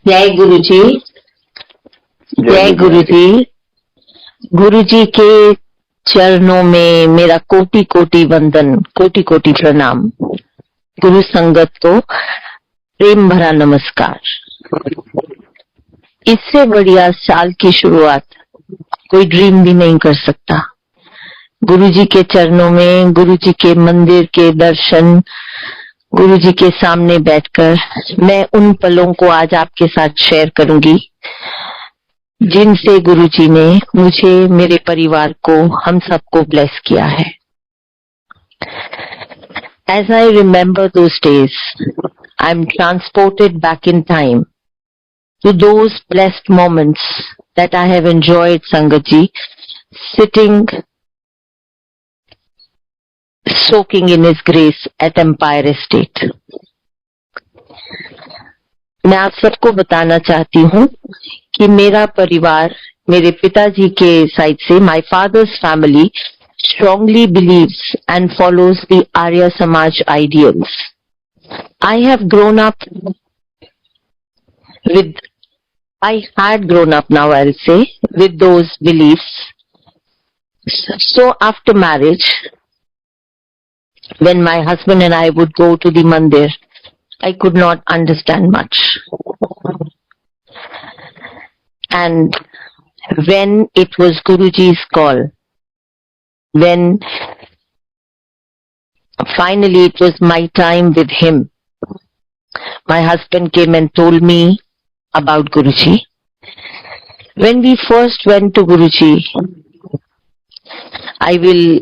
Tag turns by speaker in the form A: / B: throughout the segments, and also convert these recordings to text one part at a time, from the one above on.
A: जय गुरुजी, जय गुरुजी। गुरुजी के चरणों में मेरा कोटि कोटि वंदन, कोटि कोटि प्रणाम। गुरु संगत को प्रेम भरा नमस्कार। इससे बढ़िया साल की शुरुआत कोई ड्रीम भी नहीं कर सकता। गुरुजी के चरणों में, गुरुजी के मंदिर के दर्शन, गुरुजी के सामने बैठकर मैं उन पलों को आज आपके साथ शेयर करूंगी जिनसे गुरुजी ने मुझे, मेरे परिवार को, हम सबको ब्लेस किया है। As I remember those days, I am transported back in time to those blessed moments that I have enjoyed, Sangatji, sitting, soaking in His grace at Empire Estate. मैं आप सबको बताना चाहती हूँ कि मेरा परिवार, मेरे पिताजी के साइड से, my father's family strongly believes and follows the Arya Samaj ideals. I had grown up now, I'll say, with those beliefs. So after marriage, when my husband and I would go to the mandir, I could not understand much. And when it was Guruji's call, when finally it was my time with him, my husband came and told me about Guruji. When we first went to Guruji, I will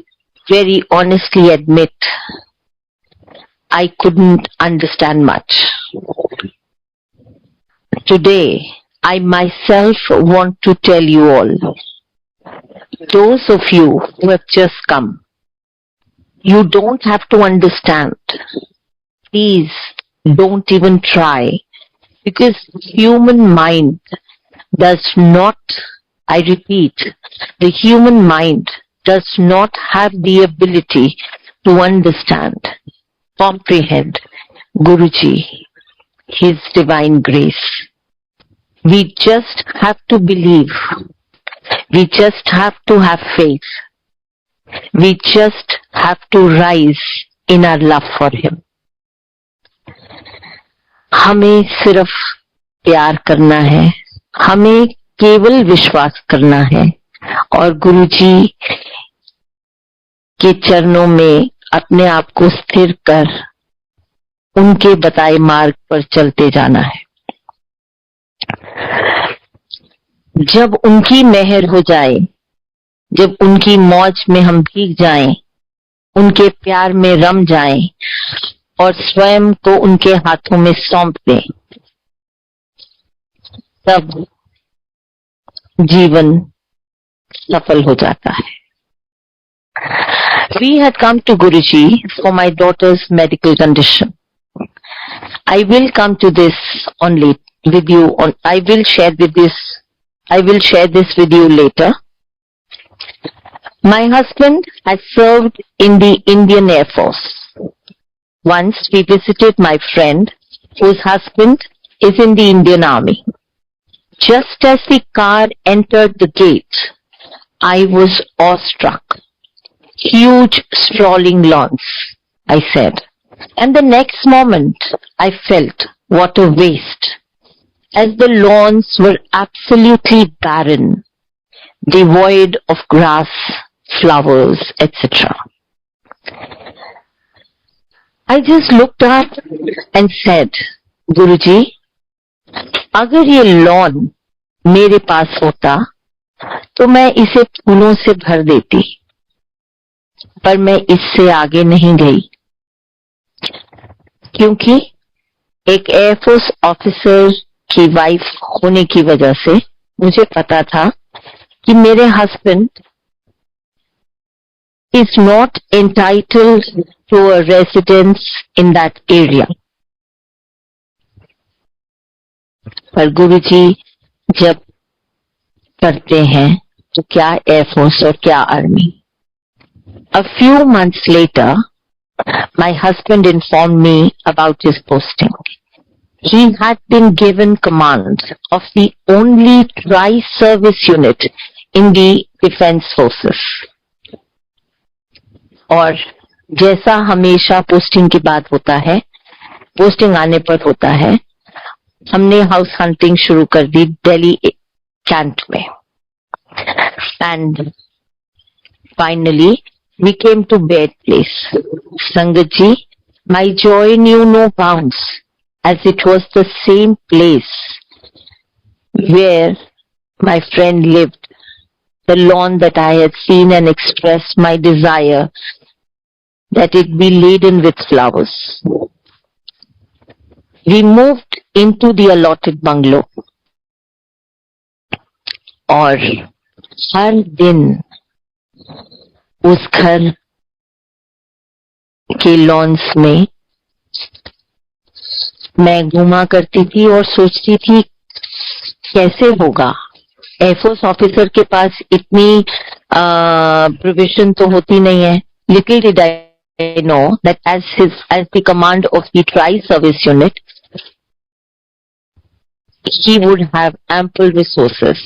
A: very honestly admit, I couldn't understand much. Today, I myself want to tell you all, those of you who have just come, you don't have to understand. Please don't even try, because human mind does not, I repeat, the human mind does not have the ability to understand, comprehend Guruji, His divine grace. We just have to believe. We just have to have faith. We just have to rise in our love for Him. हमें सिर्फ प्यार करना है, हमें केवल विश्वास करना है और गुरुजी के चरणों में अपने आप को स्थिर कर उनके बताए मार्ग पर चलते जाना है। जब उनकी मेहर हो जाए, जब उनकी मौज में हम भीग जाएं, उनके प्यार में रम जाएं और स्वयं को उनके हाथों में सौंप दें, तब जीवन सफल हो जाता है। We had come to Guruji for my daughter's medical condition. I will come to this only with you. I will share this with you later. My husband has served in the Indian Air Force. Once we visited my friend whose husband is in the Indian Army. Just as the car entered the gate, I was awestruck. Huge sprawling lawns, I said. And the next moment, I felt what a waste, as the lawns were absolutely barren, devoid of grass, flowers, etc. I just looked up and said, Guruji, अगर ये lawn मेरे पास होता तो मैं इसे फूलों से भर देती, पर मैं इससे आगे नहीं गई, क्योंकि एक एयरफोर्स ऑफिसर की वाइफ होने की वजह से मुझे पता था कि मेरे husband is not entitled to a residence in that area. पर गुरुजी जब करते हैं तो क्या एयरफोर्स और क्या army. A few months later, my husband informed me about his posting. he had been given command of the only tri-service unit in the defense forces. और जैसा हमेशा पोस्टिंग के बाद होता है, पोस्टिंग आने पर होता है, हमने हाउस हंटिंग शुरू कर दी दिल्ली कैंट में. And finally we came to bed place. Sangat ji, my joy knew no bounds as it was the same place where my friend lived, the lawn that I had seen and expressed my desire that it be laden with flowers. We moved into the allotted bungalow और हर दिन उस घर के loans में मैं घूमा करती थी और सोचती थी कैसे होगा. एयरफोर्स ऑफिसर के पास इतनी प्रोविजन तो होती नहीं है. Little did I know that as the command of the tri service unit he would have ample resources,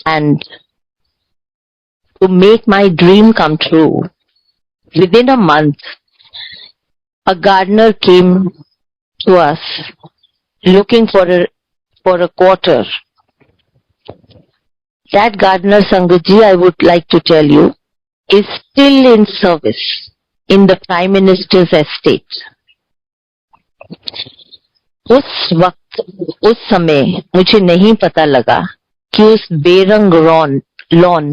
A: and to make my dream come true, within a month a gardener came to us looking for a quarter. That gardener, Sangatji, I would like to tell you, is still in service in the Prime Minister's estate. उस समय मुझे नहीं पता लगा कि उस बेरंग lawn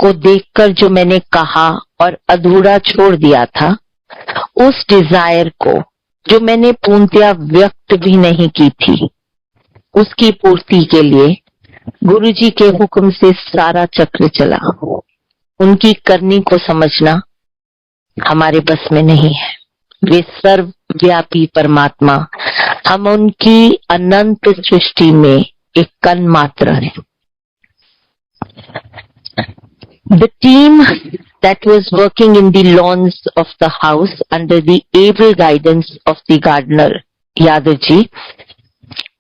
A: को देखकर जो मैंने कहा और अधूरा छोड़ दिया था, उस डिजायर को जो मैंने पूर्णतया व्यक्त भी नहीं की थी, उसकी पूर्ति के लिए गुरुजी के हुक्म से सारा चक्र चला. उनकी करनी को समझना हमारे बस में नहीं है. वे सर्वव्यापी परमात्मा, हम उनकी अनंत सृष्टि में एक कण मात्र हैं. The team that was working in the lawns of the house under the able guidance of the gardener Yadav ji,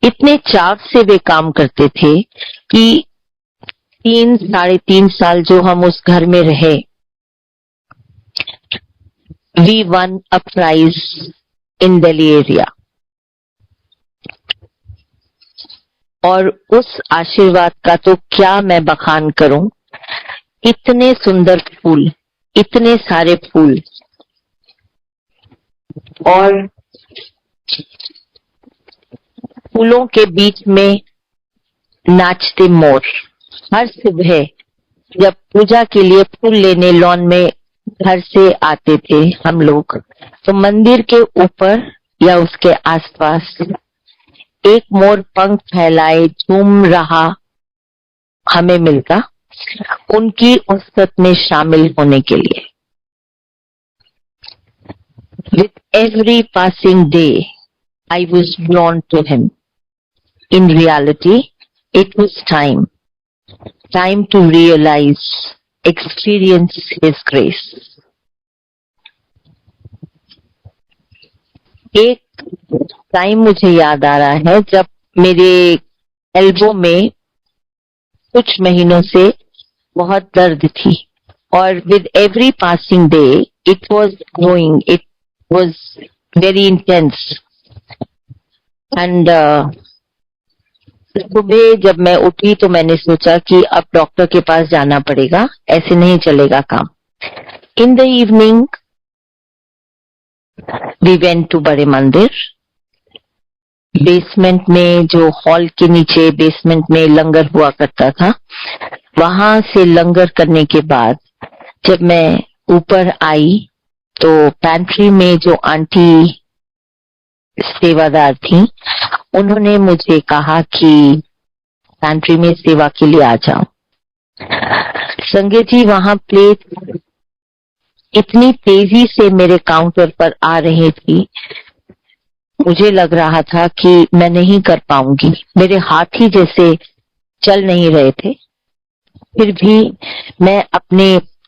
A: इतने चाव से वे काम करते थे कि 3-3.5 साल जो हम उस घर में रहे, we won a prize in Delhi area. और उस आशीर्वाद का तो क्या मैं बखान करूं. इतने सुंदर फूल, इतने सारे फूल, और फूलों के बीच में नाचते मोर. हर सुबह जब पूजा के लिए फूल लेने लॉन में घर से आते थे हम लोग, तो मंदिर के ऊपर या उसके आसपास एक मोर पंख फैलाए झूम रहा हमें मिलता, उनकी उसत में शामिल होने के लिए. With every passing day, I was drawn to him. In reality, it was time to realize, experience his grace. एक टाइम मुझे याद आ रहा है जब मेरे एल्बो में कुछ महीनों से बहुत दर्द थी, और with every passing day it was growing, it was very intense. and सुबह जब मैं उठी तो मैंने सोचा कि अब डॉक्टर के पास जाना पड़ेगा, ऐसे नहीं चलेगा काम. In the evening we went to Bade Mandir. Basement में, जो हॉल के नीचे बेसमेंट में लंगर हुआ करता था, वहां से लंगर करने के बाद जब मैं ऊपर आई तो पैंट्री में जो आंटी सेवादार थी, उन्होंने मुझे कहा कि पैंट्री में सेवा के लिए आ जाओ. संगे जी, वहां प्लेट इतनी तेजी से मेरे काउंटर पर आ रही थी, मुझे लग रहा था कि मैं नहीं कर पाऊंगी. मेरे हाथ ही जैसे चल नहीं रहे थे. फिर भी मैं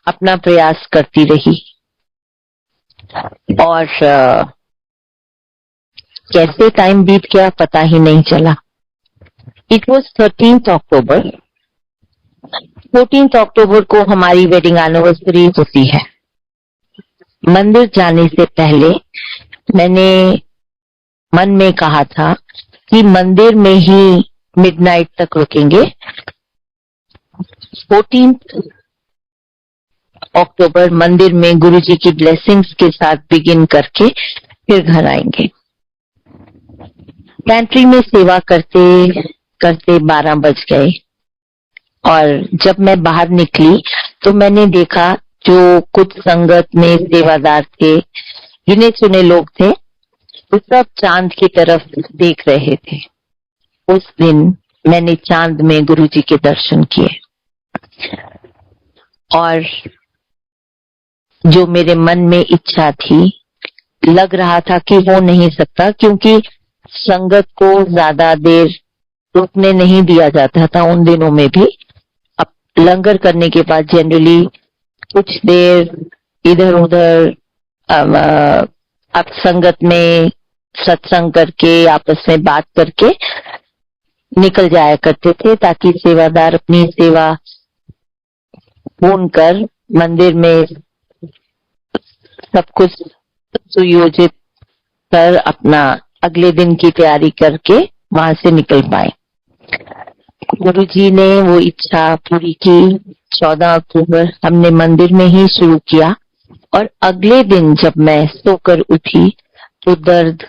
A: अपना प्रयास करती रही, और कैसे टाइम बीत गया पता ही नहीं चला। It was 13th October. 14th अक्टूबर को हमारी वेडिंग एनिवर्सरी होती है। मंदिर जाने से पहले मैंने मन में कहा था कि मंदिर में ही मिडनाइट तक रुकेंगे। 14th अक्टूबर मंदिर में गुरुजी की ब्लेसिंग्स के साथ बिगिन करके फिर घर आएंगे। पैंट्री में सेवा करते करते 12 बज गए और जब मैं बाहर निकली तो मैंने देखा जो कुछ संगत में सेवादार थे, गिने चुने लोग थे, वो सब चांद की तरफ देख रहे थे। उस दिन मैंने चांद में गुरुजी के दर्शन किए और जो मेरे मन में इच्छा थी, लग रहा था कि हो नहीं सकता क्योंकि संगत को ज्यादा देर रुकने नहीं दिया जाता था उन दिनों में भी। अब लंगर करने के बाद जनरली कुछ देर इधर उधर अब संगत में सत्संग करके आपस में बात करके निकल जाया करते थे ताकि सेवादार अपनी सेवा पूर्ण कर मंदिर में सब कुछ सुयोजित कर अपना अगले दिन की तैयारी करके वहां से निकल पाए। गुरुजी ने वो इच्छा पूरी की। 14 अक्टूबर हमने मंदिर में ही शुरू किया और अगले दिन जब मैं सोकर उठी तो दर्द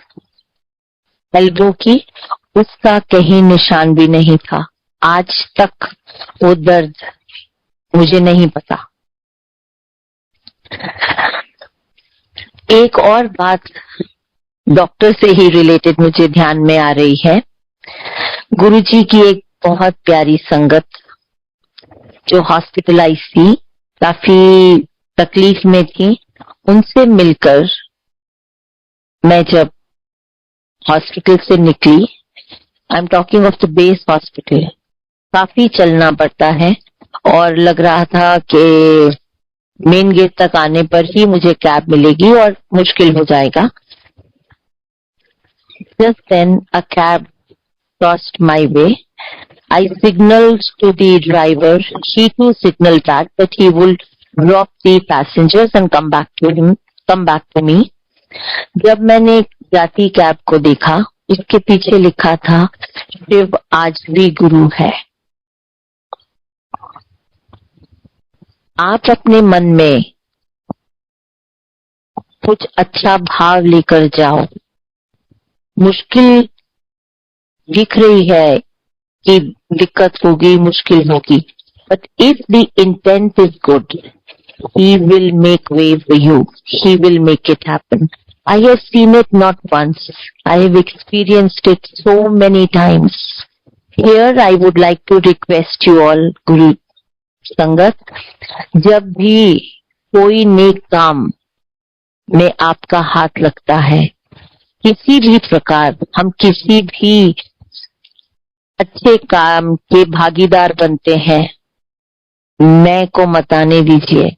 A: एल्बो की उसका कहीं निशान भी नहीं था। आज तक वो दर्द मुझे नहीं पता। एक और बात डॉक्टर से ही रिलेटेड मुझे ध्यान में आ रही है। गुरुजी की एक बहुत प्यारी संगत जो हॉस्पिटलाइज थी, काफी तकलीफ में थी, उनसे मिलकर मैं जब हॉस्पिटल से निकली, I am talking of the base hospital, काफी चलना पड़ता है और लग रहा था कि मेन गेट तक आने पर ही मुझे कैब मिलेगी और मुश्किल हो जाएगा। Just then a cab crossed my way. I signaled to the driver. He too signaled back that he would drop the passengers and come back to me. जब मैंने जाती कैब को देखा, उसके पीछे लिखा था शिव आज भी गुरु है। आप अपने मन में कुछ अच्छा भाव लेकर जाओ। मुश्किल दिख रही है कि दिक्कत होगी, मुश्किल होगी, but if the intent is good, he will make way for you. He will make it happen. I have seen it not once. I have experienced it so many times. Here I would like to request you all, Guru संगत, जब भी कोई नेक काम में आपका हाथ लगता है, किसी भी प्रकार हम किसी भी अच्छे काम के भागीदार बनते हैं, मैं को मत आने दीजिए।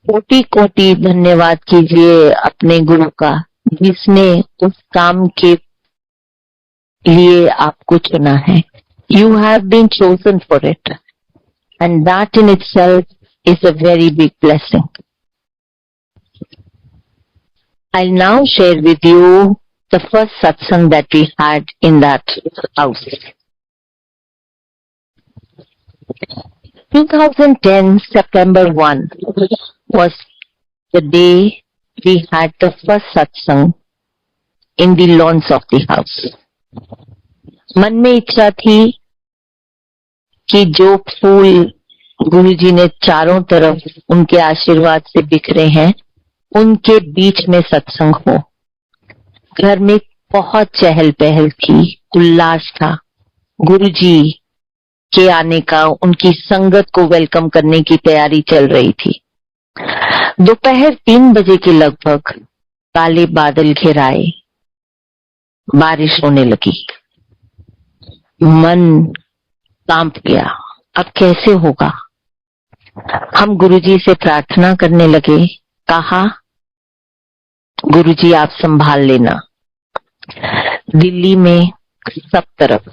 A: कोटि कोटि धन्यवाद कीजिए अपने गुरु का, जिसने उस काम के लिए आपको चुना है। You have been chosen for it, and that in itself is a very big blessing. I'll now share with you the first satsang that we had in that house. 2010 September 1 was the day we had the first satsang in the lawns of the house. मन में इच्छा थी कि जो फूल गुरुजी ने चारों तरफ उनके आशीर्वाद से बिखरे हैं, उनके बीच में सत्संग हो। घर में बहुत चहल पहल थी, उल्लास था। गुरुजी के आने का, उनकी संगत को वेलकम करने की तैयारी चल रही थी। दोपहर 3 बजे के लगभग काले बादल घिर आए, बारिश होने लगी। मन कांप गया, अब कैसे होगा। हम गुरुजी से प्रार्थना करने लगे। कहा, गुरुजी आप संभाल लेना, दिल्ली में सब तरफ,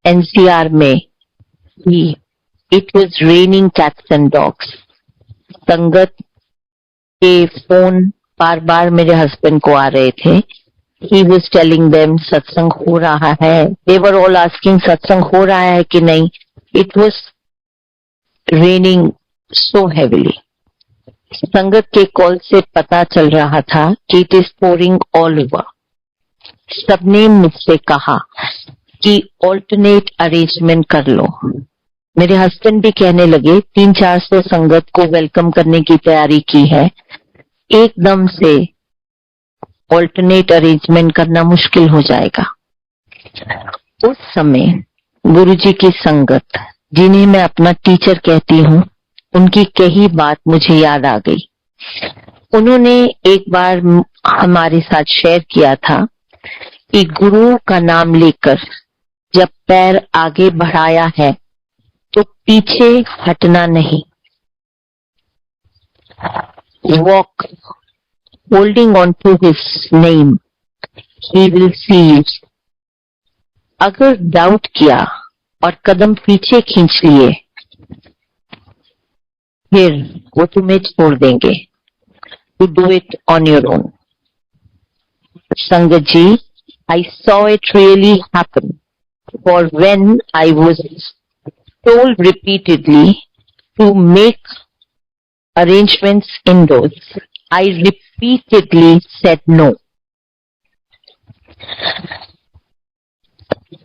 A: एनसीआर में भी it was raining cats and dogs. संगत के फोन बार बार मेरे हस्बैंड को आ रहे थे। ही वॉज टेलिंग देम सत्संग हो रहा है। दे वर ऑल आस्किंग सत्संग हो रहा है कि नहीं। It was raining so heavily. संगत के कॉल से पता चल रहा था कि it is pouring all over. सबने मुझसे कहा कि ऑल्टरनेट अरेंजमेंट कर लो। मेरे हस्बैंड भी कहने लगे 300-400 संगत को वेलकम करने की तैयारी की है, एकदम से ऑल्टरनेट अरेंजमेंट करना मुश्किल हो जाएगा। उस समय गुरुजी की संगत, जिन्हें मैं अपना टीचर कहती हूँ, उनकी कही बात मुझे याद आ गई। उन्होंने एक बार हमारे साथ शेयर किया था कि गुरु का नाम लेकर जब पैर आगे बढ़ाया है तो पीछे हटना नहीं। Walk holding on to his name, he will see you. अगर डाउट किया और कदम पीछे खींच लिए, फिर वो तुम्हें छोड़ देंगे। To do it on your own. Sangat ji, I saw it really happen. For when I was told repeatedly to make arrangements indoors, I repeatedly said no.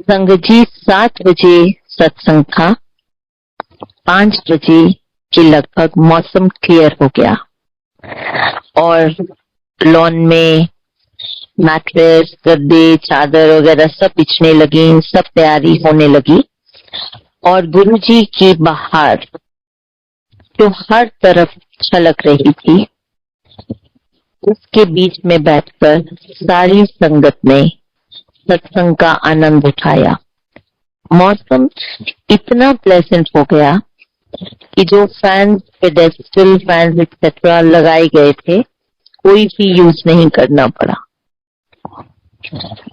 A: संगत जी, 7 बजे सत्संग था। 5 बजे के लगभग मौसम क्लियर हो गया और लॉन में मैट्रेस, गद्दे, चादर वगैरह सब बिछने लगी, सब तैयारी होने लगी। और गुरुजी की बाहर जो हर तरफ छलक रही थी, उसके बीच में बैठकर सारी संगत ने सत्संग का आनंद उठाया। मौसम इतना प्लेजेंट हो गया कि जो फैंस, पेडेस्टल फैंस एक्सेट्रा लगाए गए थे, कोई भी यूज नहीं करना पड़ा।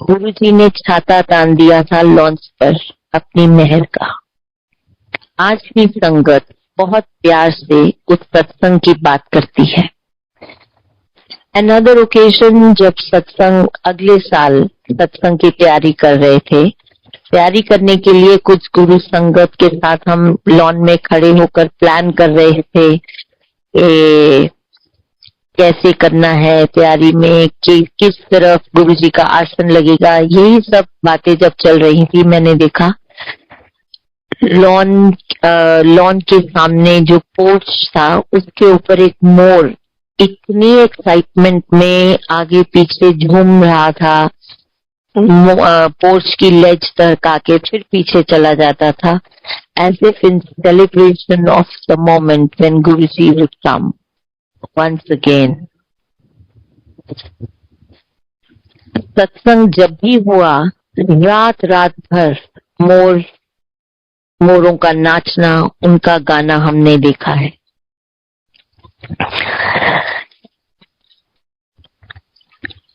A: गुरुजी ने छाता तान दिया था लॉन्च पर अपनी मेहर का। आज भी संगत बहुत प्यार से उस सत्संग की बात करती है। अनदर ओकेजन, जब सत्संग अगले साल सत्संग की तैयारी कर रहे थे, तैयारी करने के लिए कुछ गुरु संगत के साथ हम लॉन में खड़े होकर प्लान कर रहे थे कैसे करना है तैयारी में, कि किस तरफ गुरुजी का आसन लगेगा। यही सब बातें जब चल रही थी, मैंने देखा लॉन के सामने जो पोर्च था, उसके ऊपर एक मोर इतनी एक्साइटमेंट में आगे पीछे झूम रहा था। पोर्च की लेज तक आके फिर पीछे चला जाता था, as if in celebration of the moment when Guruji would come once again. सत्संग जब भी हुआ, रात रात भर मोरों का नाचना, उनका गाना हमने देखा है।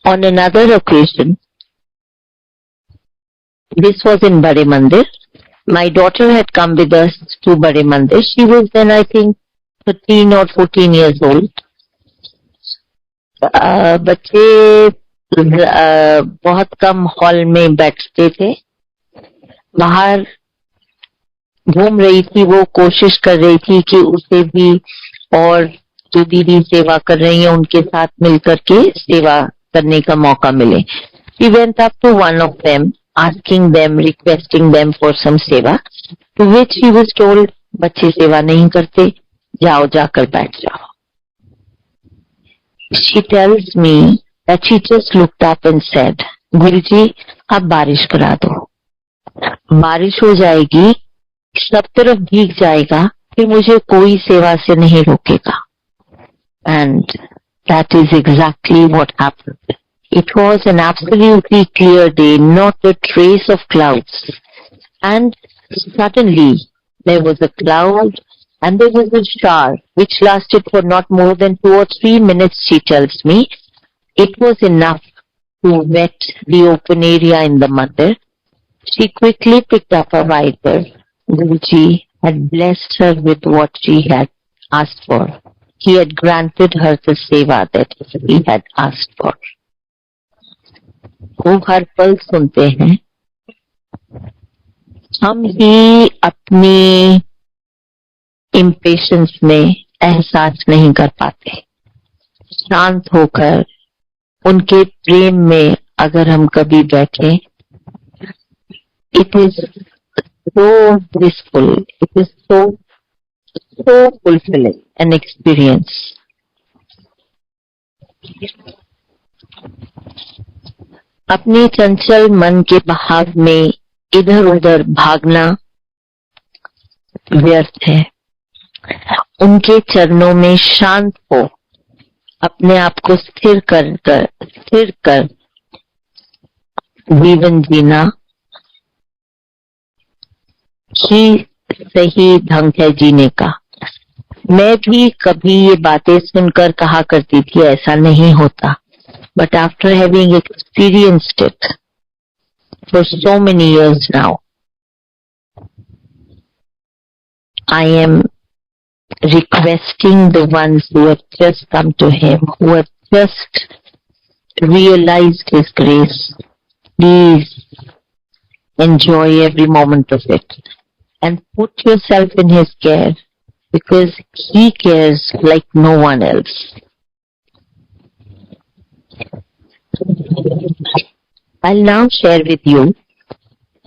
A: On another occasion, this was in Bade Mandir. My daughter had come with us to Bade Mandir. She was then, I think, 13 or 14 years old. बच्चे बहुत कम हॉल में बैठते थे। बाहर घूम रही थी, वो कोशिश कर रही थी कि उसे भी और जो दीदी सेवा कर रही है उनके साथ मिलकर के सेवा करने का मौका मिले। She went up to one of them, asking them, requesting them for some सेवा, to which he was told, बच्चे सेवा नहीं करते, जाओ जाकर बैठ जाओ। She tells me that she just looked up and said, गुरुजी आप बारिश करा दो, बारिश हो जाएगी, सब तरफ भीग जाएगा, फिर मुझे कोई सेवा से नहीं रोकेगा। And that is exactly what happened. It was an absolutely clear day, not a trace of clouds. And suddenly there was a cloud and there was a shower which lasted for not more than 2 or 3 minutes, she tells me. It was enough to wet the open area in the mandir, she quickly picked up a wiper. Guruji had blessed her with what she had asked for. He had granted her the seva that he had asked for. वो हर पल सुनते हैं, हम ही अपनी impatience में एहसास नहीं कर पाते. शांत होकर उनके प्रेम में अगर हम कभी बैठे, it is so blissful, it is so fulfilling an experience. अपने चंचल मन के बहाव में इधर उधर भागना व्यर्थ है. उनके चरणों में शांत हो अपने आप को स्थिर कर जीवन जीना ही सही ढंग है जीने का. मैं भी कभी ये बातें सुनकर कहा करती थी ऐसा नहीं होता, but after having experienced it for so many years now, I am requesting the ones who have just come to him, who have just realized his grace, please enjoy every moment of it and put yourself in his care, because he cares like no one else. I'll now share with you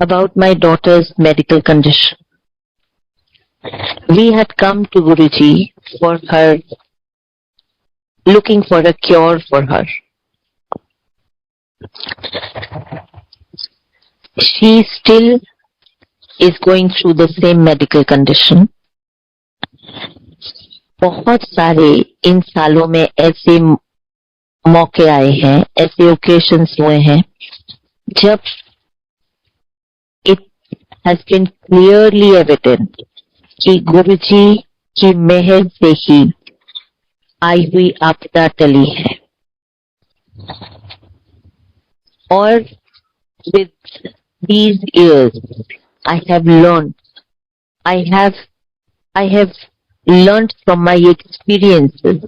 A: about my daughter's medical condition. We had come to Guruji for her, looking for a cure for her. She still is going through the same medical condition. बहुत सारे इन सालों में ऐसे मौके आए हैं, ऐसे occasions हुए हैं जब it has been clearly evident कि गुरुजी की मेहर से ही आई हुई आपदा टली है. और with these years I have learned from my experiences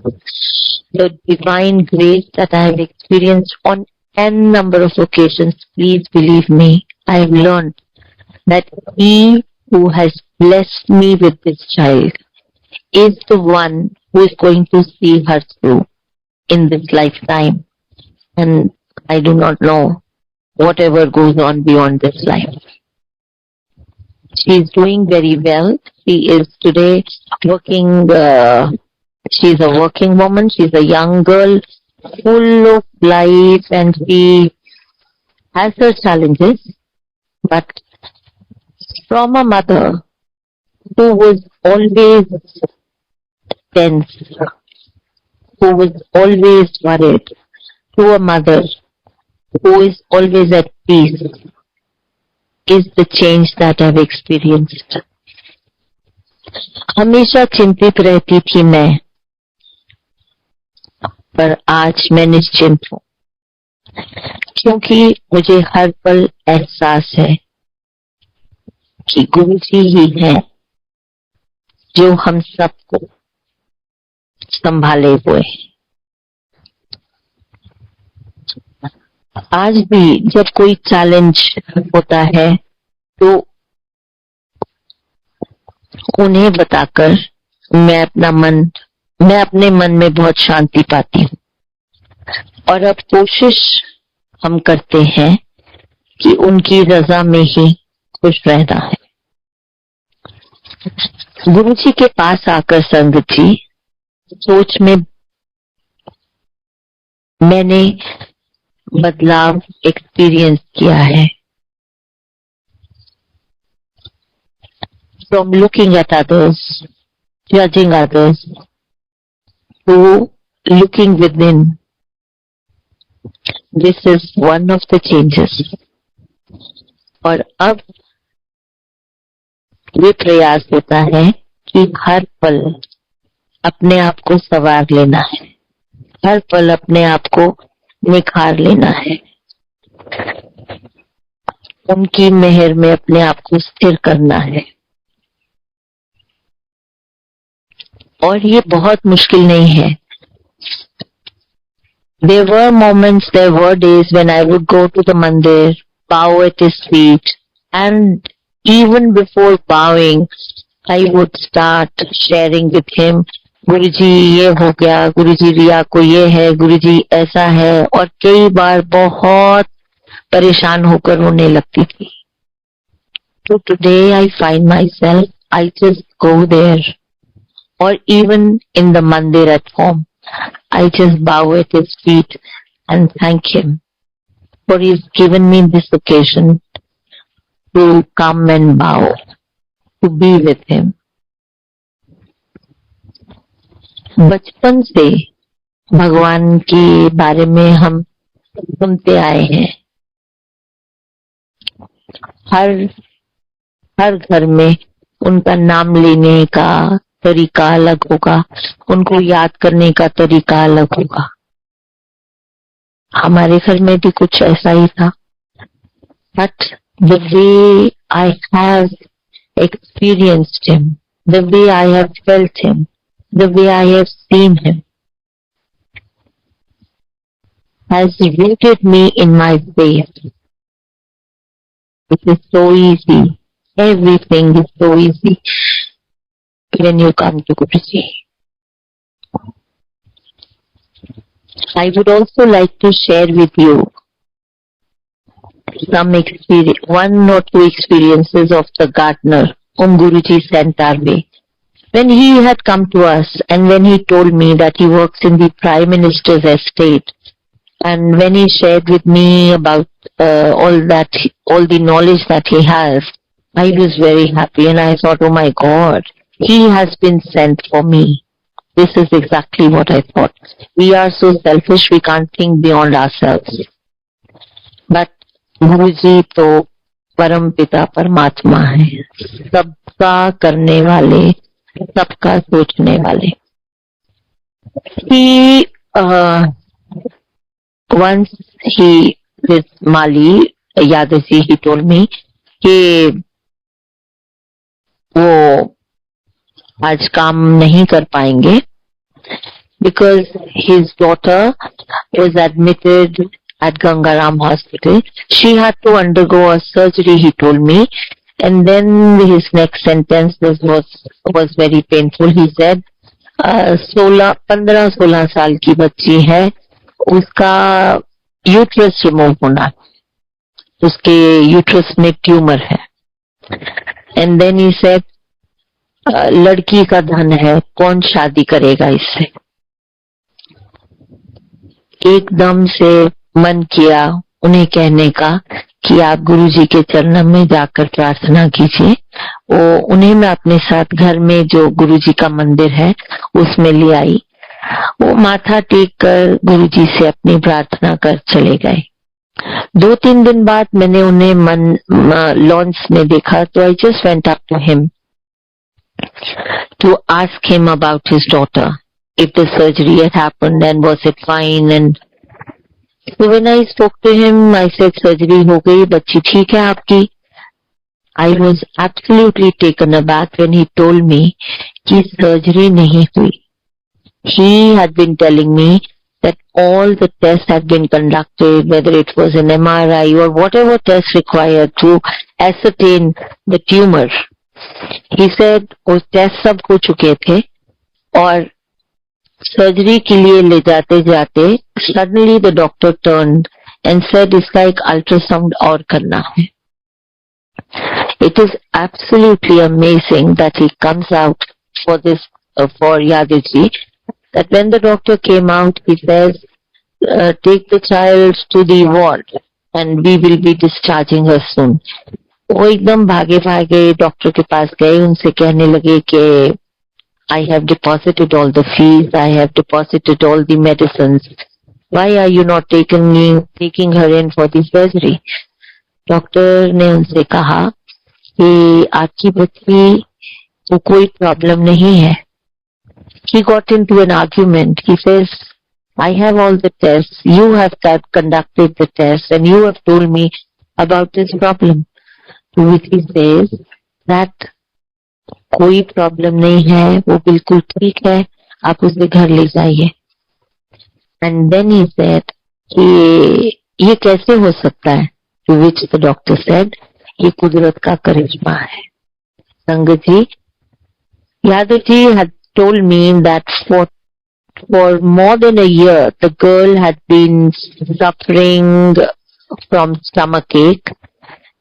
A: the divine grace that I have experienced on n number of occasions. Please believe me, I have learned that he who has blessed me with this child is the one who is going to see her through in this lifetime, and I do not know whatever goes on beyond this life. She is doing very well. She is today working, she is a working woman, she is a young girl, full of life, and she has her challenges, but from a mother who was always tense, who was always worried, to a mother who is always at peace, is the change that I've experienced. हमेशा चिंतित रहती थी मैं, पर आज मैं निश्चिंत हूँ, क्योंकि मुझे हर पल एहसास है कि गुरुजी ही है जो हम सबको संभाले हुए. आज भी जब कोई चैलेंज होता है तो उन्हें बताकर मैं अपने मन में बहुत शांति पाती हूँ. और अब कोशिश हम करते हैं कि उनकी रजा में ही खुश रहना है. गुरुजी के पास आकर संगत जी, सोच में मैंने बदलाव एक्सपीरियंस किया है. From looking at others, judging others, to looking within. This is one of the changes. और अब ये प्रयास होता है कि हर पल अपने आप को संवार लेना है, हर पल अपने आप को निखार लेना है, उनकी मेहर में अपने आप को स्थिर करना है। और ये बहुत मुश्किल नहीं है। There were moments, there were days when I would go to the mandir, bow at his feet, and even before bowing, I would start sharing with him, गुरुजी ये हो गया, गुरुजी रिया को ये है, गुरुजी ऐसा है, और कई बार बहुत परेशान होकर रोने लगती थी। So today I find myself, I just go there, or even in the mandir at home, I just bow at his feet and thank him for he's given me this occasion to come and bow, to be with him. बचपन से भगवान के बारे में हम सुनते आए हैं। हर घर में उनका नाम लेने का तरीका अलग होगा, उनको याद करने का तरीका अलग होगा। हमारे घर में भी कुछ ऐसा ही था। But the way I have experienced him, the way I have felt him, the way I have seen him has rooted me in my faith. It is so easy. Everything is so easy when you come to Guruji. I would also like to share with you some experience, one or two experiences of the gardener whom Guruji sent our way. When he had come to us and when he told me that he works in the Prime Minister's estate, and when he shared with me about all the knowledge that he has, I was very happy and I thought, oh my God, he has been sent for me. This is exactly what I thought. We are so selfish, we can't think beyond ourselves. But Guruji तो परम पिता परमात्मा है, सबका करने वाले, सबका सोचने वाले. He once with Mali Yadaji, he told me कि वो आज काम नहीं कर पाएंगे because his daughter was admitted at Gangaram Hospital. She had to undergo a surgery, he told me, and then his next sentence was very painful. He said 15-16 साल की बच्ची है, उसका यूट्रस रिमूव होना, उसके यूट्रस में ट्यूमर है. And then he said लड़की का धन है, कौन शादी करेगा इससे. एकदम से मन किया उन्हें कहने का कि आप गुरुजी के चरणों में जाकर प्रार्थना कीजिए. उन्हें मैं अपने साथ घर में जो गुरुजी का मंदिर है उसमें ले आई. वो माथा टेक कर गुरुजी से अपनी प्रार्थना कर चले गए. 2-3 दिन बाद मैंने उन्हें लॉन्च में देखा, तो I just went up to him to ask him about his daughter, if the surgery had happened and was it fine. And so when I spoke to him, I said, surgery हो गई, बच्ची ठीक है आपकी. I was absolutely taken aback when he told me कि surgery नहीं हुई. He had been telling me that all the tests had been conducted, whether it was an MRI or whatever test required to ascertain the tumor. He said वो test सब हो चुके थे और surgery के लिए ले जाते जाते suddenly the doctor turned and said इसका एक अल्ट्रासाउंड और करना है. It is absolutely amazing that he comes out for this for Yadaji, that when the doctor came out he says take the child to the ward and we will be discharging her soon. वो एकदम भागे भागे doctor के पास गए, उनसे कहने लगे कि I have deposited all the fees, I have deposited all the medicines. Why are you not taking her in for the surgery? Doctor ने उनसे कहा कि आपकी बच्ची को कोई प्रॉब्लम नहीं है. He got into an argument. He says, I have all the tests. You have conducted the tests and you have told me about this problem. To which he says that कोई problem नहीं है, वो बिल्कुल ठीक है, आप उसे घर ले जाइए. एंड देन ही सेड कि ये कैसे हो सकता है. To which the doctor said ये कुदरत का करिश्मा है. संगत जी, Yadav ji had told me that for more than a year the girl had been suffering from stomachache,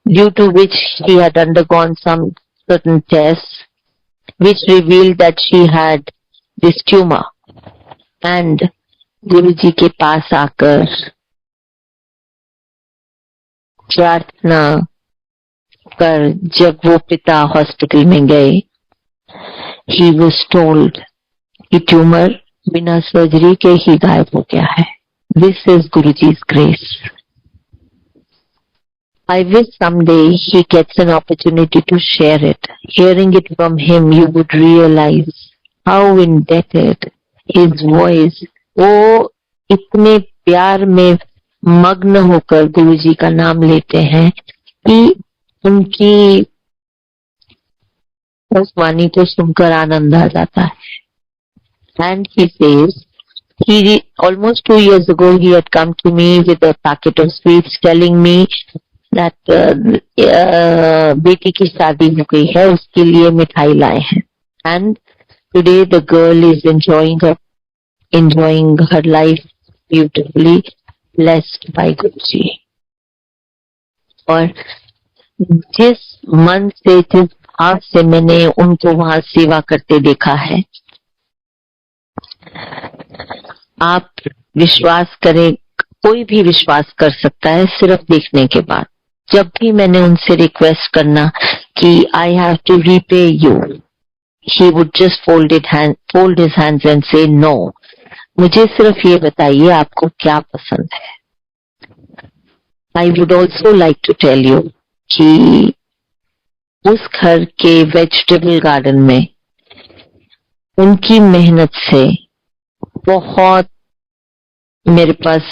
A: due to which she had undergone some certain tests which revealed that she had this tumor. And गुरुजी के पास आकर प्रार्थना कर जब वो पिता hospital में गए, he was told कि ट्यूमर बिना सर्जरी के ही गायब हो गया है. This is Guruji's grace. I wish someday he gets an opportunity to share it. Hearing it from him, you would realize how indebted his voice. वो इतने प्यार में मग्न होकर गुरुजी का नाम लेते हैं कि उनकी उस वाणी को सुनकर आनंद आ जाता है. And he says, almost 2 years ago he had come to me with a packet of sweets telling me that बेटी की शादी हो गई है, उसके लिए मिठाई लाए हैं. And today the girl is enjoying her life beautifully, blessed by Guruji. और जिस मन से, जिस भाव से मैंने उनको वहां सेवा करते देखा है, आप विश्वास करें, कोई भी विश्वास कर सकता है सिर्फ देखने के बाद. जब भी मैंने उनसे रिक्वेस्ट करना कि I have to repay you, he would just fold his hands and say no, मुझे सिर्फ ये बताइए आपको क्या पसंद है. I would also like to tell you कि उस घर के वेजिटेबल गार्डन में उनकी मेहनत से बहुत, मेरे पास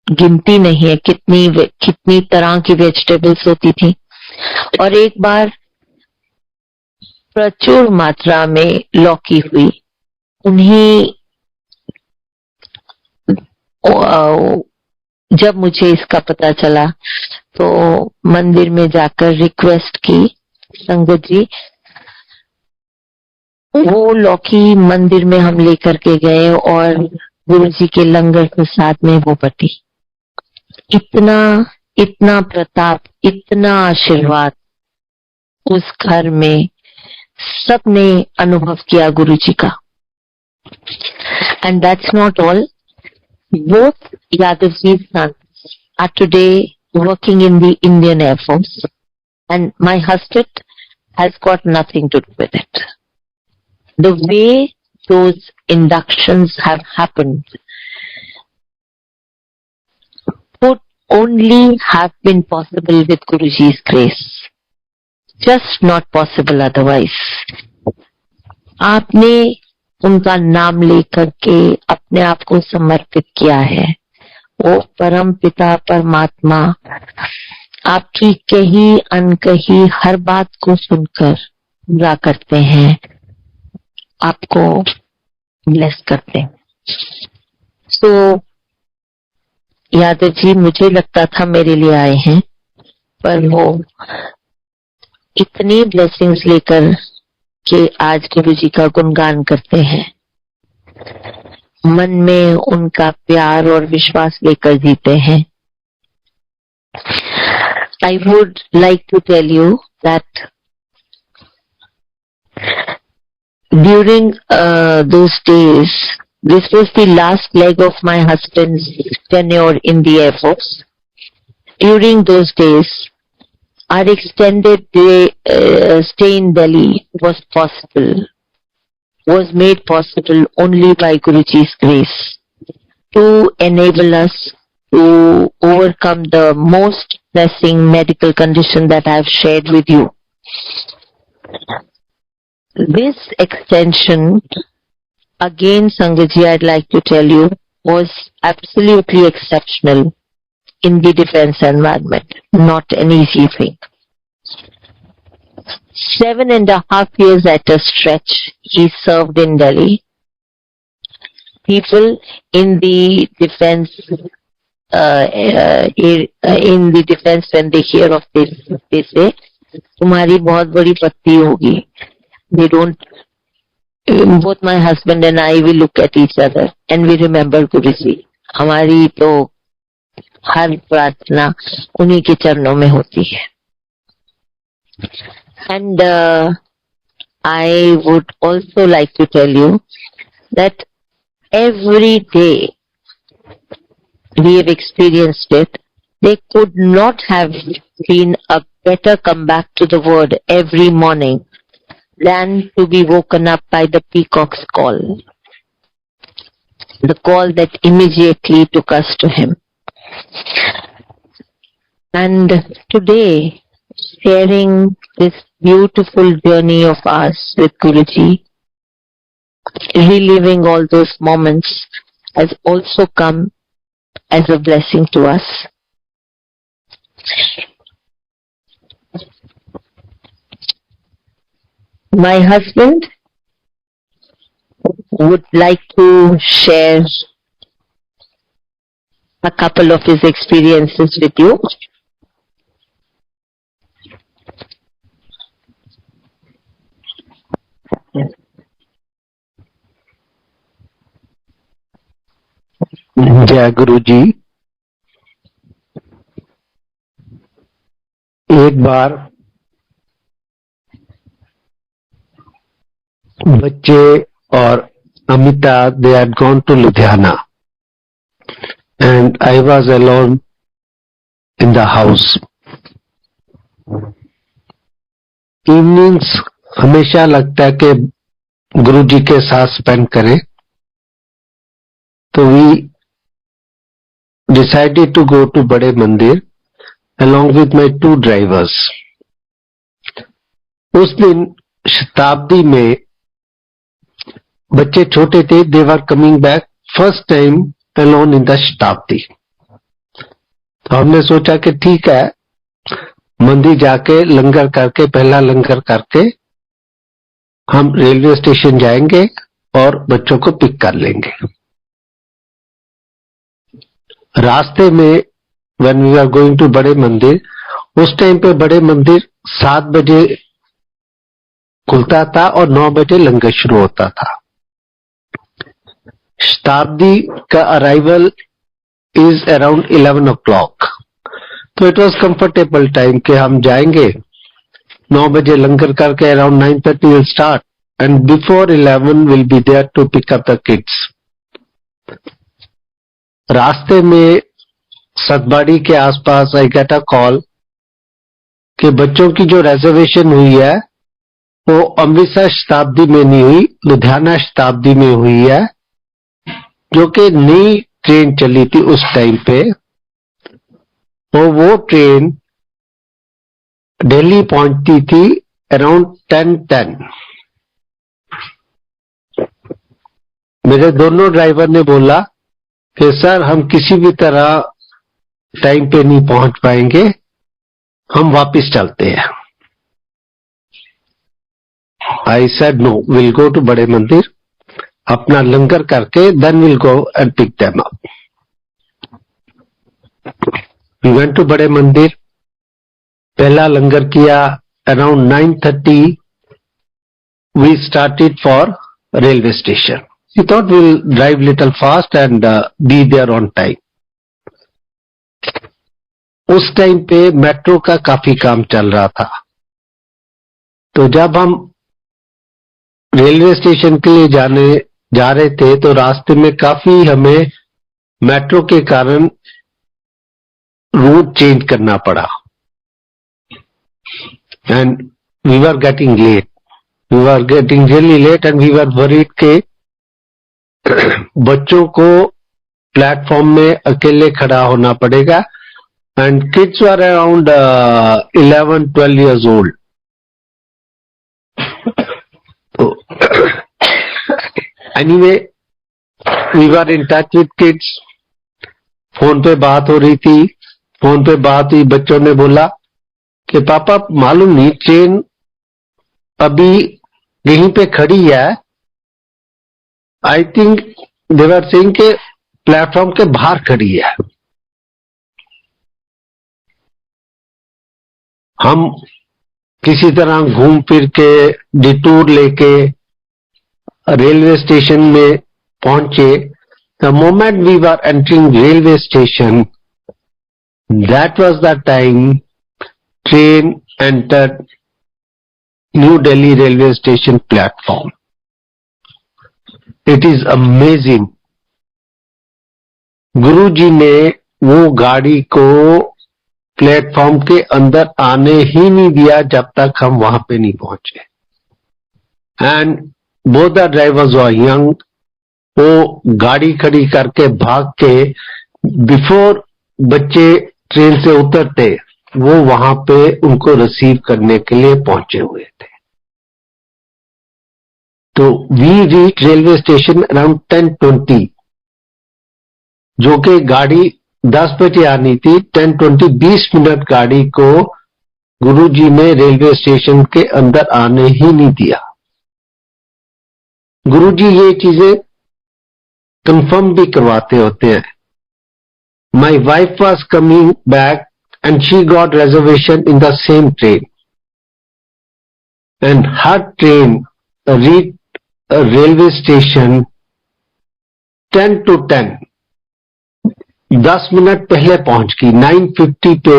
A: गिनती नहीं है कितनी तरह की वेजिटेबल्स होती थी. और एक बार प्रचुर मात्रा में लौकी हुई. उन्हीं जब मुझे इसका पता चला तो मंदिर में जाकर रिक्वेस्ट की, संगत जी वो लौकी मंदिर में हम लेकर के गए और गुरुजी के लंगर के साथ में वो बटी. इतना प्रताप, इतना आशीर्वाद उस घर में सबने अनुभव किया गुरुजी का. And that's not all. Both Yadav ji's sons are today working in the Indian Air Force, and my husband has got nothing to do with it. The way those inductions have happened would only have been possible with Guruji's grace. Just not possible otherwise. आपने उनका नाम लेकर के अपने आप को समर्पित किया है. वो परम पिता परमात्मा आपकी कही अनकही हर बात को सुनकर पूरा करते हैं, आपको ब्लेस करते हैं. तो यादव जी, मुझे लगता था मेरे लिए आए हैं, पर वो इतनी ब्लेसिंग्स लेकर के आज गुरुजी का गुणगान करते हैं, मन में उनका प्यार और विश्वास लेकर जीते हैं. I would like to tell you that during those days, this was the last leg of my husband's tenure in the Air Force. During those days, our extended stay in Delhi was made possible only by Guruji's grace to enable us to overcome the most pressing medical condition that I have shared with you. This extension, again Sangaji, I'd like to tell you, was absolutely exceptional in the defense environment. Not an easy thing. 7.5 years at a stretch he served in Delhi. People in the defense when they hear of this, they say, तुम्हारी बहुत बड़ी पत्नी होगी. They don't. Both my husband and I, we look at each other and we remember Guruji. हमारी तो हर प्रार्थना उन्हीं के चरणों में होती है. And I would also like to tell you that every day we have experienced it. There could not have been a better comeback to the word every morning than to be woken up by the peacock's call. The call that immediately took us to him. And today, sharing this beautiful journey of ours with Guruji, reliving all those moments, has also come as a blessing to us. My husband would like to share a couple of his experiences with you.
B: जय गुरु जी. एक बार बच्चे और Amita they had gone to Ludhiana and I was alone in the house. Evenings हमेशा लगता है कि गुरु जी के साथ स्पेंड करें, तो we decided to go to Bade Mandir along with my 2 drivers. उस दिन शताब्दी में बच्चे छोटे थे. They were coming back first time alone in the शताब्दी. तो हमने सोचा कि ठीक है, मंदिर जाके लंगर करके, पहला लंगर करके हम रेलवे स्टेशन जाएंगे और बच्चों को पिक कर लेंगे. रास्ते में when we were going to बड़े मंदिर, उस टाइम पे बड़े मंदिर 7 बजे खुलता था और 9 बजे लंगर शुरू होता था. शताब्दी का अराइवल इज अराउंड 11 o'clock. तो इट वॉज कंफर्टेबल टाइम कि हम जाएंगे 9 बजे लंगर करके around 9:30 will start and before 11 will be there to pick up the kids. रास्ते में सतबाड़ी के आसपास आई गेट अ कॉल कि बच्चों की जो रिजर्वेशन हुई है वो अमृतसर शताब्दी में नहीं हुई, लुधियाना शताब्दी में हुई है, जो कि नई ट्रेन चली थी उस टाइम पे. और वो ट्रेन दिल्ली पहुंचती थी अराउंड 10:10. मेरे दोनों ड्राइवर ने बोला कि सर हम किसी भी तरह टाइम पे नहीं पहुंच पाएंगे, हम वापस चलते हैं. I said no, will go to Bade Mandir, अपना लंगर करके then will go and pick them up. We went to Bade Mandir, पहला लंगर किया around 9:30. We started for railway station. We thought we'll drive little fast and be there on time. उस time पे metro का काफी काम चल रहा था. तो जब हम रेलवे स्टेशन के लिए जा रहे थे तो रास्ते में काफी हमें मेट्रो के कारण रूट चेंज करना पड़ा and we were getting late. We were getting really late and we were worried के बच्चों को प्लेटफॉर्म में अकेले खड़ा होना पड़ेगा and kids were around 11-12 years old. तो anyway we were in touch with kids. Phone पे बात हो रही थी, फोन पे बात हुई, बच्चों ने बोला कि पापा मालूम नहीं ट्रेन अभी यहीं पे खड़ी है, आई थिंक देवर सिंह के प्लेटफॉर्म के बाहर खड़ी है। हम किसी तरह घूम फिर के डिटूर लेके रेलवे स्टेशन में पहुंचे। The moment we were entering railway station, that was the time train entered new Delhi railway station platform. It is amazing. Guruji ने वो गाड़ी को प्लेटफॉर्म के अंदर आने ही नहीं दिया जब तक हम वहां पे नहीं पहुंचे। And both the drivers were young. वो गाड़ी खड़ी करके भाग के बिफोर बच्चे ट्रेन से उतरते वो वहां पे उनको रिसीव करने के लिए पहुंचे हुए थे। तो we reach railway station around 10:20, जो कि गाड़ी 10 बजे आनी थी। 10:20 20 मिनट गाड़ी को गुरुजी ने रेलवे स्टेशन के अंदर आने ही नहीं दिया। गुरुजी ये चीजें कंफर्म भी करवाते होते हैं। My wife was coming back and she got reservation in the same train and her train reach railway station 10 to 10, 10 minute पहले पहुंच गई। 9:50 पे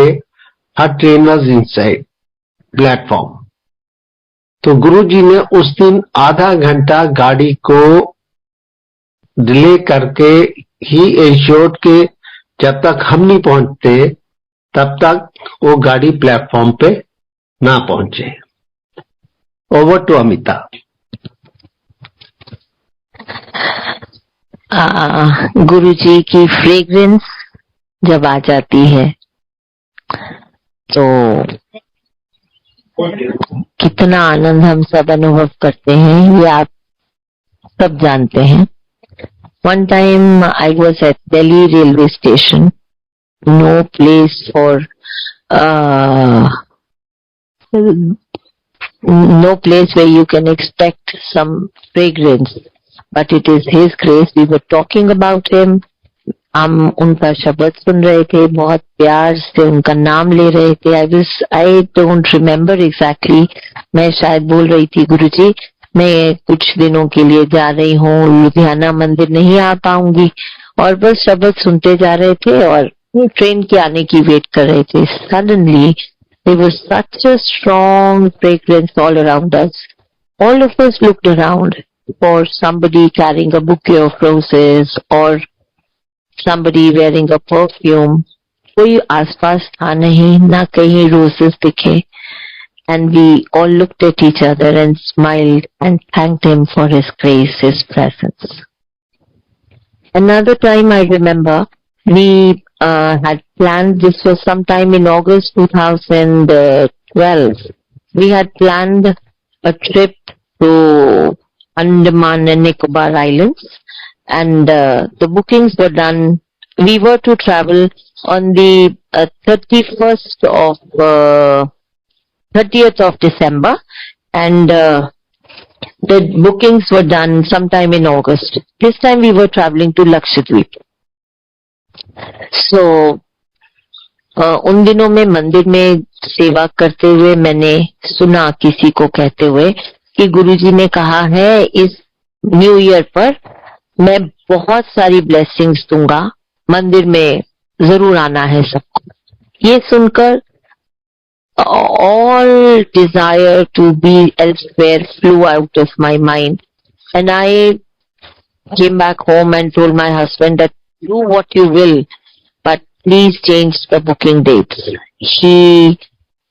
B: हर ट्रेन वॉज इनसाइड प्लेटफॉर्म। तो गुरुजी ने उस दिन आधा घंटा गाड़ी को डिले करके ही एश्योर्ड के जब तक हम नहीं पहुंचते तब तक वो गाड़ी प्लेटफॉर्म पे ना पहुंचे। Over to Amita.
A: गुरुजी की फ्रेग्रेंस जब आ जाती है तो कितना आनंद हम सब अनुभव करते हैं, ये आप सब जानते हैं। One time I was at Delhi railway station, no place for no place where you can expect some fragrance, but it is His grace. We were talking about Him. हम उनका शब्द सुन रहे थे, बहुत प्यार से उनका नाम ले रहे थे। I don't remember exactly. मैं शायद बोल रही थी, गुरुजी मैं कुछ दिनों के लिए जा रही हूँ, लुधियाना मंदिर नहीं आ पाऊंगी, और बस शब्द सुनते जा रहे थे और ट्रेन के आने की वेट कर रहे थे। Suddenly there was such a strong fragrance all around us. All of us looked around for somebody carrying a bouquet of roses or somebody wearing a perfume. कोई आसपास था नहीं, ना कहीं roses दिखे. And we all looked at each other and smiled and thanked Him for His grace, His presence. Another time I remember, we had planned, this was sometime in August 2012, we had planned a trip to Andaman and Nicobar Islands, and the bookings were done. We were to travel on the 30th of December, and the bookings were done sometime in August. This time we were traveling to Lakshadweep. So उन दिनों में मंदिर में सेवा करते हुए मैंने सुना किसी को कहते हुए कि गुरुजी ने कहा है इस न्यू ईयर पर मैं बहुत सारी ब्लेसिंग्स दूंगा, मंदिर में जरूर आना है सबको। ये सुनकर all desire to be elsewhere flew out of my mind, and I came back home and told my husband that do what you will, but please change the booking dates. He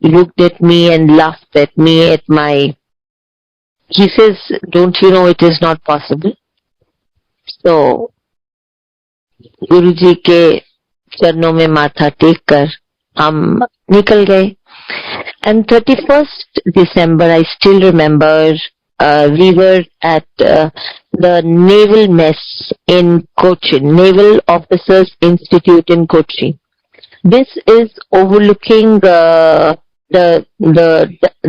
A: looked at me and laughed at me at my, he says, don't you know it is not possible? So गुरुजी के चरणों में माथा take कर हम निकल गए। And 31st December, I still remember, we were at the Naval Mess in Cochin, Naval Officers Institute in Cochin. This is overlooking the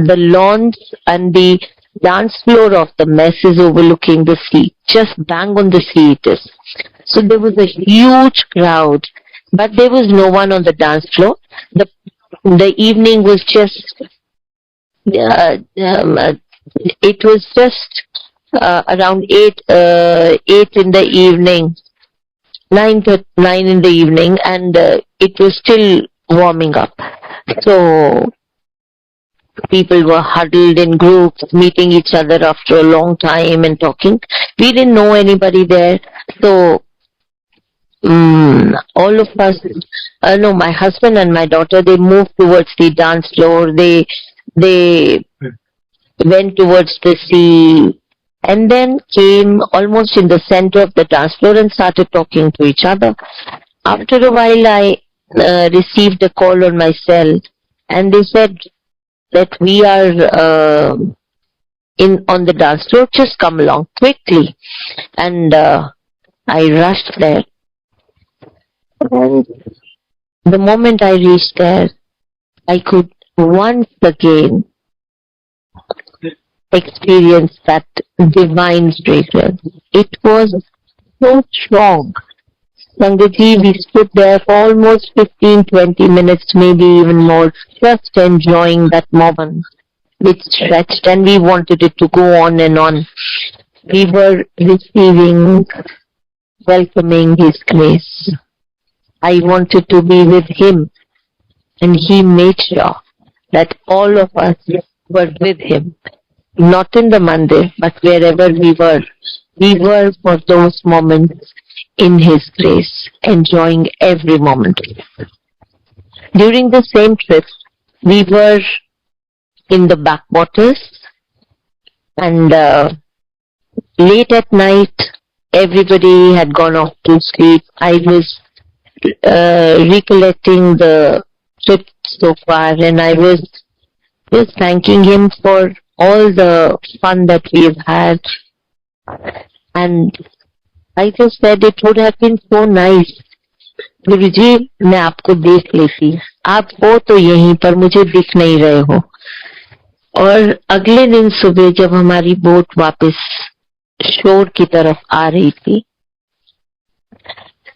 A: lawns, and the dance floor of the mess is overlooking the sea. Just bang on the sea it is. So there was a huge crowd, but there was no one on the dance floor. The evening was just it was just around 8 in the evening, 9 in the evening, and it was still warming up. So people were huddled in groups, meeting each other after a long time and talking. We didn't know anybody there, so all of us, no, my husband and my daughter, they moved towards the dance floor. They went towards the sea, and then came almost in the center of the dance floor and started talking to each other. After a while, I received a call on my cell, and they said that we are on the dance floor. Just come along quickly. And I rushed there. And the moment I reached there, I could once again experience that divine fragrance. It was so strong. Sangaji, we stood there for almost 15-20 minutes, maybe even more, just enjoying that moment. It stretched and we wanted it to go on and on. We were receiving, welcoming His grace. I wanted to be with Him, and He made sure that all of us were with Him. Not in the mandir, but wherever we were for those moments in His grace, enjoying every moment. During the same trip, we were in the backwaters, and late at night, everybody had gone off to sleep. I was recollecting the trip so far, and I was just thanking Him for all the fun that we've had. And I just said it would have been so nice. गुरुजी, मैं आपको देख लेती, आप हो तो यहीं पर, मुझे दिख नहीं रहे हो. और अगले दिन सुबह जब हमारी बोट वापस शोर की तरफ आ रही थी,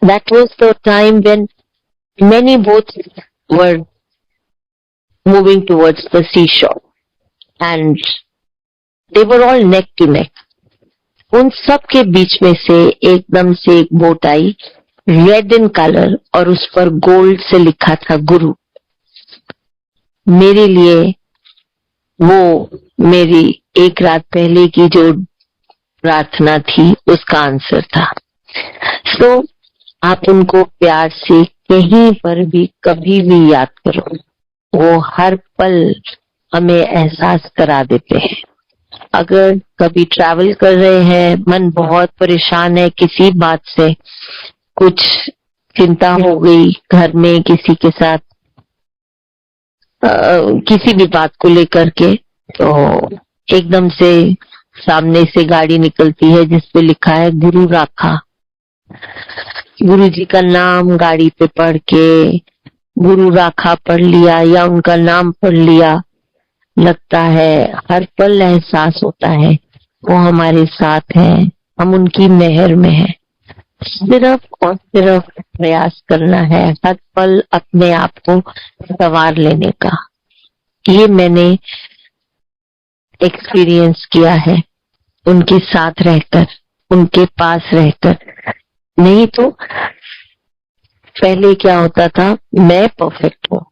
A: that was the time when many boats were moving towards the seashore, and they were all neck to neck. उन सब के बीच में से एकदम से एक boat I, red in colour, और उस पर गोल्ड से लिखा था गुरु. मेरे लिए वो मेरी एक रात पहले की जो प्रार्थना थी उसका आंसर था. सो आप उनको प्यार से कहीं पर भी कभी भी याद करो, वो हर पल हमें एहसास करा देते हैं. अगर कभी ट्रैवल कर रहे हैं, मन बहुत परेशान है किसी बात से, कुछ चिंता हो गई घर में किसी के साथ, किसी भी बात को लेकर के, तो एकदम से सामने से गाड़ी निकलती है जिस पे लिखा है गुरु राखा. गुरु जी का नाम गाड़ी पे पढ़ के गुरु राखा पढ़ लिया या उनका नाम पढ़ लिया, लगता है हर पल एहसास होता है वो हमारे साथ हैं, हम उनकी मेहर में हैं. सिर्फ और सिर्फ प्रयास करना है हर पल अपने आप को संवार लेने का. ये मैंने एक्सपीरियंस किया है उनके साथ रहकर, उनके पास रहकर. नहीं तो पहले क्या होता था, मैं परफेक्ट हूँ,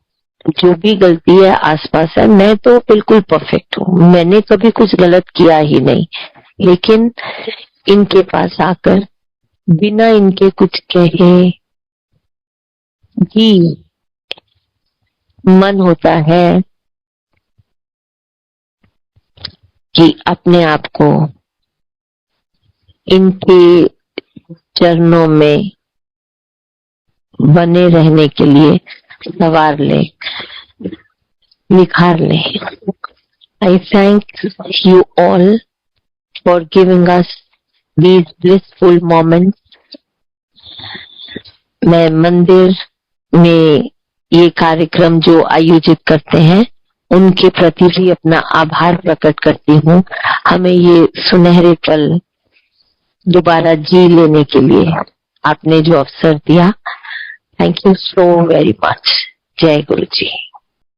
A: जो भी गलती है आसपास है, मैं तो बिल्कुल परफेक्ट हूँ, मैंने कभी कुछ गलत किया ही नहीं. लेकिन इनके पास आकर बिना इनके कुछ कहे भी मन होता है कि अपने आप को इनके चरणों में बने रहने के लिए संवार ले, निखार ले. I thank you all for giving us these blissful moments. मैं मंदिर में ये कार्यक्रम जो आयोजित करते हैं उनके प्रति भी अपना आभार प्रकट करती हूँ, हमें ये सुनहरे पल दोबारा जी लेने के लिए आपने जो अवसर दिया। Thank you so very much. जय गुरु जी।